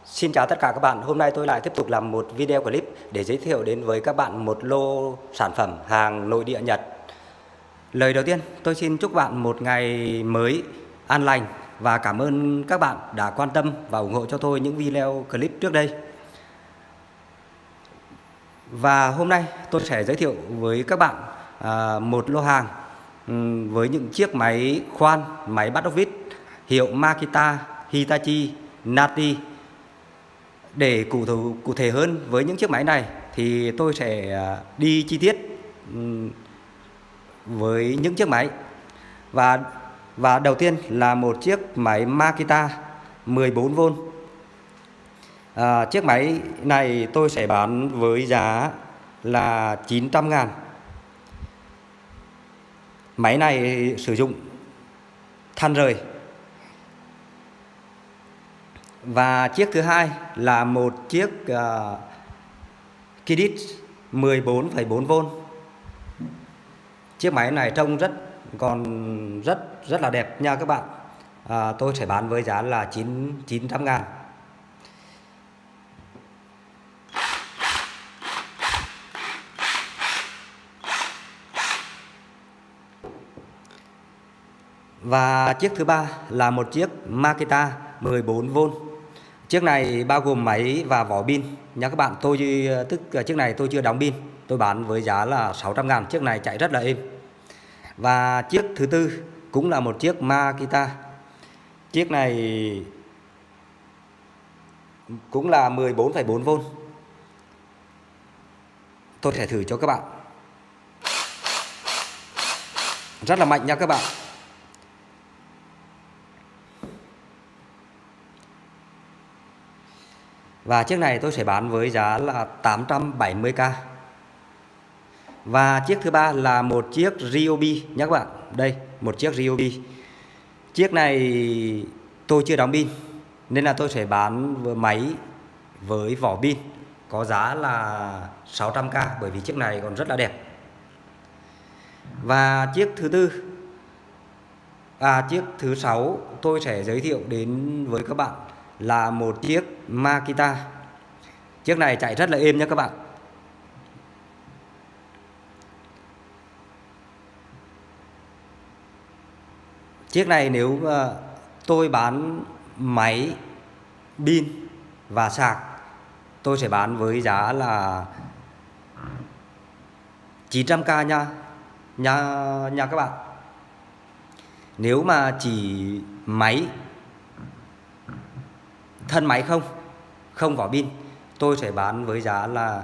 Xin chào tất cả các bạn. Hôm nay tôi lại tiếp tục làm một video clip để giới thiệu đến với các bạn một lô sản phẩm hàng nội địa Nhật. Lời đầu tiên, tôi xin chúc bạn một ngày mới an lành và cảm ơn các bạn đã quan tâm và ủng hộ cho tôi những video clip trước đây. Và hôm nay tôi sẽ giới thiệu với các bạn một lô hàng với những chiếc máy khoan, máy bắt ốc vít hiệu Makita, Hitachi, Nati. Để cụ thể hơn với những chiếc máy này thì tôi sẽ đi chi tiết với những chiếc máy. Và đầu tiên là một chiếc máy Makita 14V. Chiếc máy này tôi sẽ bán với giá là 900.000. Máy này sử dụng than rời. Và chiếc thứ hai là một chiếc Kidit 14,4V. Chiếc máy này trông rất là đẹp nha các bạn. Tôi sẽ bán với giá là 900.000. Và chiếc thứ ba là một chiếc Makita 14V. Chiếc này bao gồm máy và vỏ pin nha các bạn. Chiếc này tôi chưa đóng pin. Tôi bán với giá là 600.000. Chiếc này chạy rất là êm. Và chiếc thứ tư cũng là một chiếc Makita. Chiếc này cũng là 14,4V. Tôi sẽ thử cho các bạn. Rất là mạnh nha các bạn. Và chiếc này tôi sẽ bán với giá là 870.000. Và chiếc thứ ba là một chiếc Ryobi nhé các bạn. Đây, một chiếc Ryobi. Chiếc này tôi chưa đóng pin nên là tôi sẽ bán với máy với vỏ pin có giá là 600.000 bởi vì chiếc này còn rất là đẹp. Và chiếc thứ sáu tôi sẽ giới thiệu đến với các bạn là một chiếc Makita. Chiếc này chạy rất là êm nha các bạn. Chiếc này nếu tôi bán máy, pin và sạc, tôi sẽ bán với giá là 900.000 nha các bạn. Nếu mà chỉ máy, thân máy không vỏ pin, tôi sẽ bán với giá là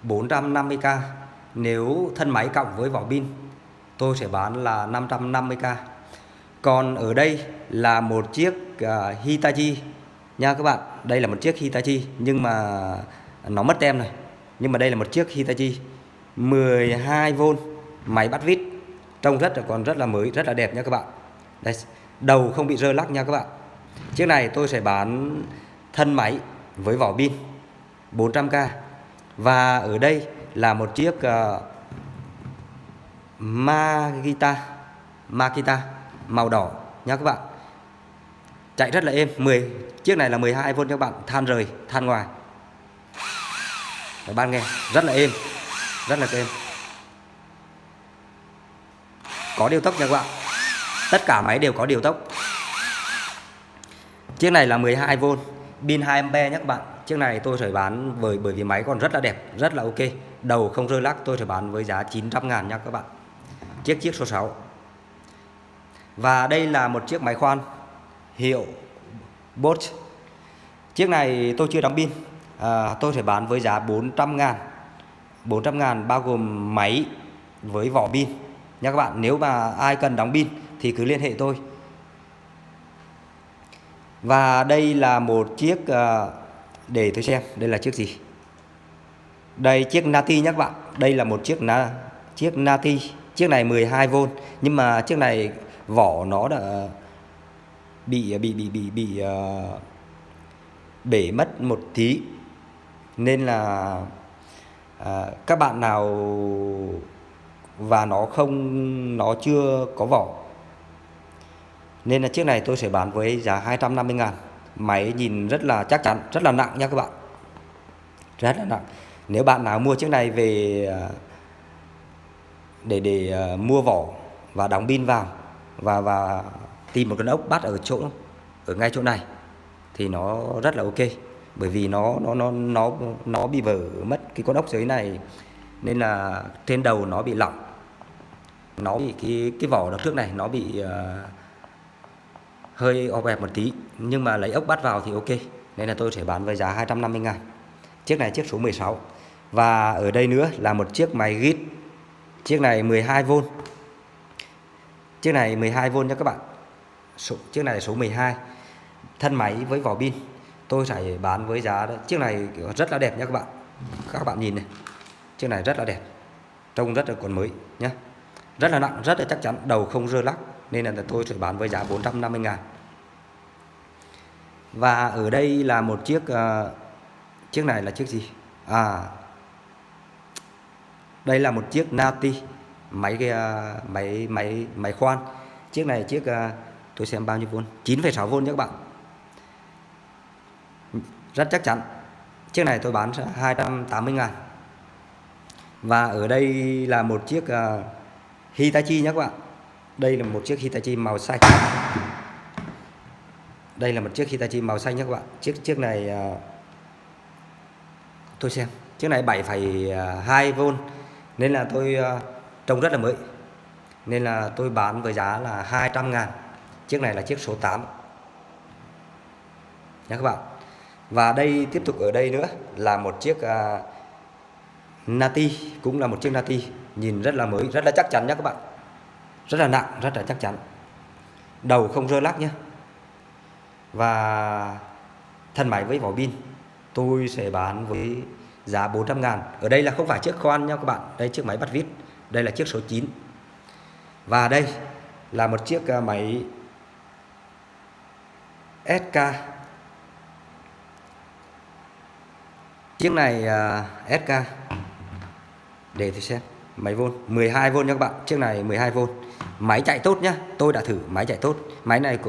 450.000. Nếu thân máy cộng với vỏ pin, tôi sẽ bán là 550.000. Còn ở đây là một chiếc Hitachi nha các bạn. Đây là một chiếc Hitachi nhưng mà nó mất tem này. Nhưng mà đây là một chiếc Hitachi 12V máy bắt vít. Trông còn rất là mới, rất là đẹp nha các bạn. Đây, đầu không bị rơ lắc nha các bạn. Chiếc này tôi sẽ bán thân máy với vỏ pin 400.000. Và ở đây là một chiếc Makita màu đỏ nha các bạn. Chạy rất là êm. Chiếc này là 12V cho các bạn, than rời, than ngoài. Các bạn nghe rất là êm, rất là êm. Có điều tốc nha các bạn. Tất cả máy đều có điều tốc. Chiếc này là 12V, pin 2A nhé các bạn. Chiếc này tôi sẽ bán bởi vì máy còn rất là đẹp, rất là ok. Đầu không rơi lắc, tôi sẽ bán với giá 900.000 nha các bạn. Chiếc số 6. Và đây là một chiếc máy khoan hiệu Bosch. Chiếc này tôi chưa đóng pin. Tôi sẽ bán với giá 400.000. 400.000 bao gồm máy với vỏ pin nha các bạn. Nếu mà ai cần đóng pin thì cứ liên hệ tôi. Và đây là một chiếc để tôi xem đây là chiếc gì. Đây, chiếc Nati nhé các bạn. Đây là một chiếc Nati. Chiếc này 12V nhưng mà chiếc này vỏ nó đã bị bể mất một tí, nên là các bạn nào và nó chưa có vỏ, nên là chiếc này tôi sẽ bán với giá 250.000. Máy nhìn rất là chắc chắn, rất là nặng nha các bạn. Rất là nặng. Nếu bạn nào mua chiếc này về để mua vỏ và đóng pin vào và tìm một con ốc bắt ở ngay chỗ này thì nó rất là ok, bởi vì nó bị vỡ mất cái con ốc dưới này, nên là trên đầu nó bị lỏng, nó bị cái vỏ đằng trước này nó bị hơi o ẹp một tí, nhưng mà lấy ốc bắt vào thì ok, nên là tôi sẽ bán với giá 250.000. Chiếc này chiếc số 16. Và ở đây nữa là một chiếc máy git. Chiếc này 12V. Chiếc này 12V nha các bạn. Chiếc này là số 12. Thân máy với vỏ pin. Tôi sẽ bán với giá đó. Chiếc này rất là đẹp nha các bạn. Các bạn nhìn này. Chiếc này rất là đẹp. Trông rất là còn mới nhé. Rất là nặng, rất là chắc chắn, đầu không rơ lắc, nên là tôi sẽ bán với giá 450.000. Và ở đây là một chiếc này là chiếc gì? Đây là một chiếc Nati, máy khoan. Chiếc này tôi xem bao nhiêu vôn, 9,6V nhé các bạn. Rất chắc chắn. Chiếc này tôi bán 280.000. Và ở đây là một chiếc Hitachi nhé các bạn. Đây là một chiếc Hitachi màu xanh. Đây là một chiếc Hitachi màu xanh nhé các bạn. Chiếc này tôi xem, chiếc này 7,2V, nên là tôi trông rất là mới, nên là tôi bán với giá là 200.000. Chiếc này là chiếc số 8 nha các bạn. Và đây tiếp tục ở đây nữa là một chiếc Nati, cũng là một chiếc Nati, nhìn rất là mới, rất là chắc chắn nhé các bạn. Rất là nặng, rất là chắc chắn, đầu không rơ lắc nhé. Và thân máy với vỏ pin tôi sẽ bán với giá 400.000. Ở đây là không phải chiếc khoan nha các bạn, đây chiếc máy bắt vít, đây là chiếc số 9. Và đây là một chiếc máy SK. Chiếc này SK, để tôi xem mấy vôn, 12V nha các bạn. Chiếc này 12V, máy chạy tốt nhá, tôi đã thử, máy chạy tốt. Máy này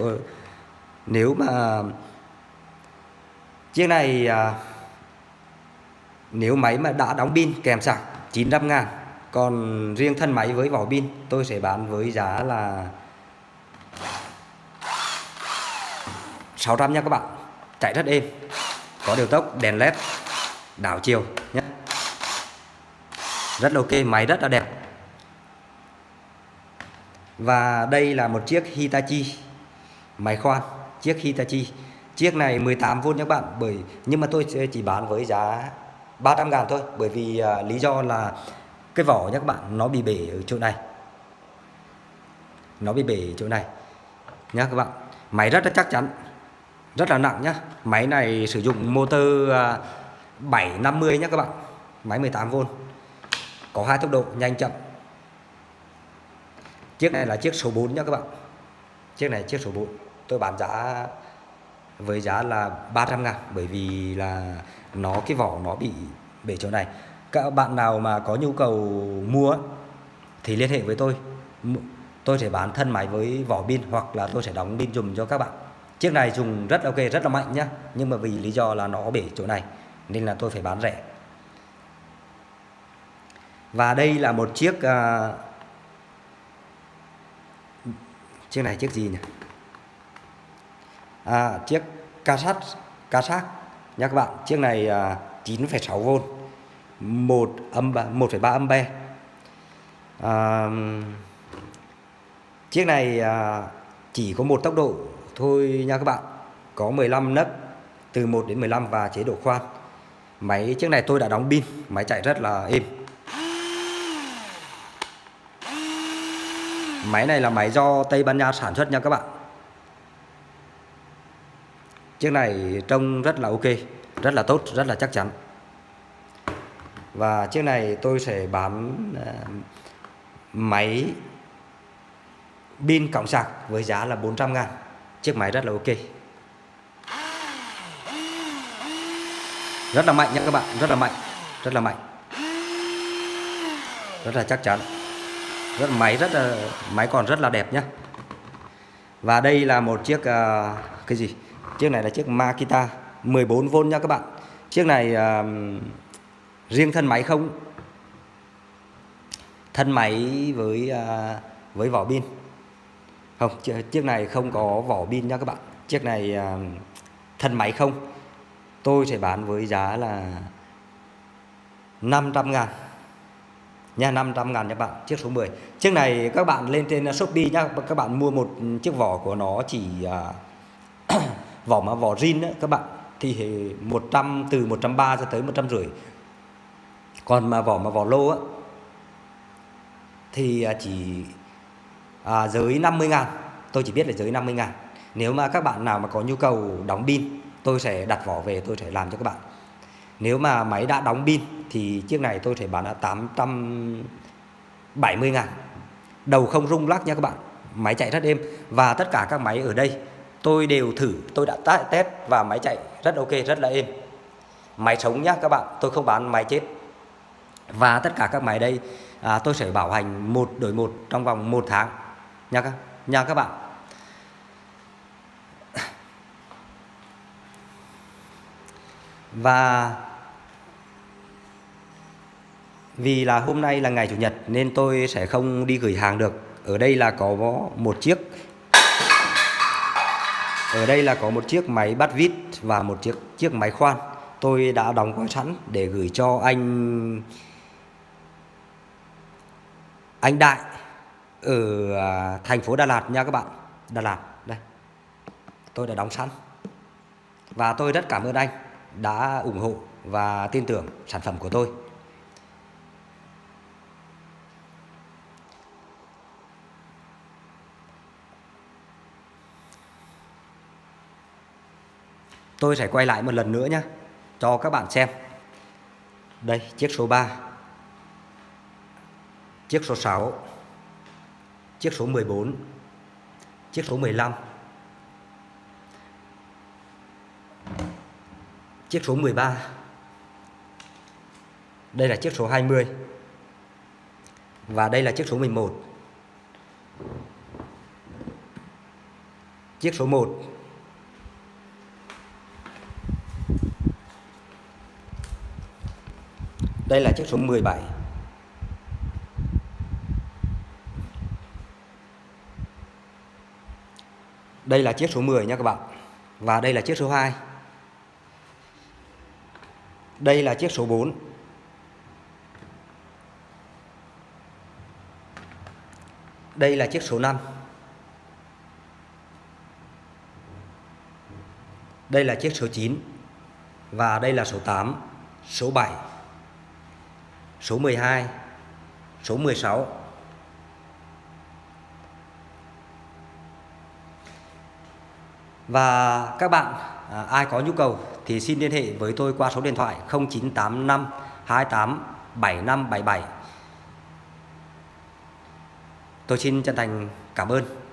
nếu mà chiếc này nếu máy mà đã đóng pin kèm sạc 900.000. Còn riêng thân máy với vỏ pin tôi sẽ bán với giá là 600 nha các bạn. Chạy rất êm, có điều tốc, đèn led, đảo chiều nhé. Rất là ok, máy rất là đẹp. Và đây là một chiếc Hitachi máy khoan, chiếc Hitachi. Chiếc này 18V nha các bạn, nhưng mà tôi chỉ bán với giá 300.000 thôi, bởi vì lý do là cái vỏ nha các bạn, nó bị bể ở chỗ này. Nó bị bể ở chỗ này nhá các bạn. Máy rất là chắc chắn, rất là nặng nhá. Máy này sử dụng motor 750 nhá các bạn. Máy 18V, có 2 tốc độ nhanh chậm. Chiếc này là chiếc số 4 nhá các bạn. Chiếc này chiếc số 4. Tôi bán giá với giá là 300.000, bởi vì là cái vỏ nó bị bể chỗ này. Các bạn nào mà có nhu cầu mua thì liên hệ với tôi. Tôi sẽ bán thân máy với vỏ pin, hoặc là tôi sẽ đóng pin dùm cho các bạn. Chiếc này dùng rất ok, rất là mạnh nhá, nhưng mà vì lý do là nó bể chỗ này nên là tôi phải bán rẻ. Và đây là một chiếc chiếc này chiếc gì nhỉ? Chiếc Kazakh nha các bạn. Chiếc này 9,6V, 1,3 ampe. Chiếc này chỉ có một tốc độ thôi nha các bạn, có 15 nấc, từ 1 đến 15 và chế độ khoan. Chiếc này tôi đã đóng pin, máy chạy rất là êm. Máy này là máy do Tây Ban Nha sản xuất nha các bạn. Chiếc này trông rất là ok, rất là tốt, rất là chắc chắn. Và chiếc này tôi sẽ bán máy pin cộng sạc với giá là 400.000. Chiếc máy rất là ok, rất là mạnh nha các bạn, rất là mạnh, rất là mạnh, rất là chắc chắn. Máy còn rất là đẹp nhé. Và đây là một chiếc cái gì? Chiếc này là chiếc Makita 14V nha các bạn. Chiếc này riêng thân máy không, thân máy với vỏ pin. Không, chiếc này không có vỏ pin nha các bạn. Chiếc này thân máy không. Tôi sẽ bán với giá là 500.000 nha, 500.000 nha các bạn. Chiếc số 10. Chiếc này các bạn lên trên Shopee nhá, các bạn mua một chiếc vỏ của nó chỉ vỏ zin đó các bạn, thì từ 130 cho tới 150. Còn vỏ lô á thì chỉ dưới 50.000. Tôi chỉ biết là dưới 50.000. Nếu mà các bạn nào mà có nhu cầu đóng pin, tôi sẽ đặt vỏ về, tôi sẽ làm cho các bạn. Nếu mà máy đã đóng pin thì chiếc này tôi sẽ bán là 870.000. Đầu không rung lắc nha các bạn, máy chạy rất êm. Và tất cả các máy ở đây tôi đều thử, tôi đã test và máy chạy rất ok, rất là êm. Máy sống nhá các bạn, tôi không bán máy chết. Và tất cả các máy đây tôi sẽ bảo hành 1 đổi 1 trong vòng 1 tháng nha các bạn. Và vì là hôm nay là ngày Chủ nhật nên tôi sẽ không đi gửi hàng được. Ở đây là có một chiếc máy bắt vít và một chiếc máy khoan. Tôi đã đóng gói sẵn để gửi cho anh Đại ở thành phố Đà Lạt nha các bạn. Đà Lạt đây, tôi đã đóng sẵn. Và tôi rất cảm ơn anh đã ủng hộ và tin tưởng sản phẩm của tôi. Tôi sẽ quay lại một lần nữa nhé, cho các bạn xem. Đây, chiếc số 3, chiếc số 6, chiếc số 14, chiếc số 15, chiếc số 13. Đây là chiếc số 20. Và đây là chiếc số 11. Chiếc số 1. Đây là chiếc số 17. Đây là chiếc số 10 nha các bạn. Và đây là chiếc số 2. Đây là chiếc số 4. Đây là chiếc số 5. Đây là chiếc số 9. Và đây là số 8, số 7, số 12, số 16. Và các bạn ai có nhu cầu thì xin liên hệ với tôi qua số điện thoại 0985 28 7577. Tôi xin chân thành cảm ơn.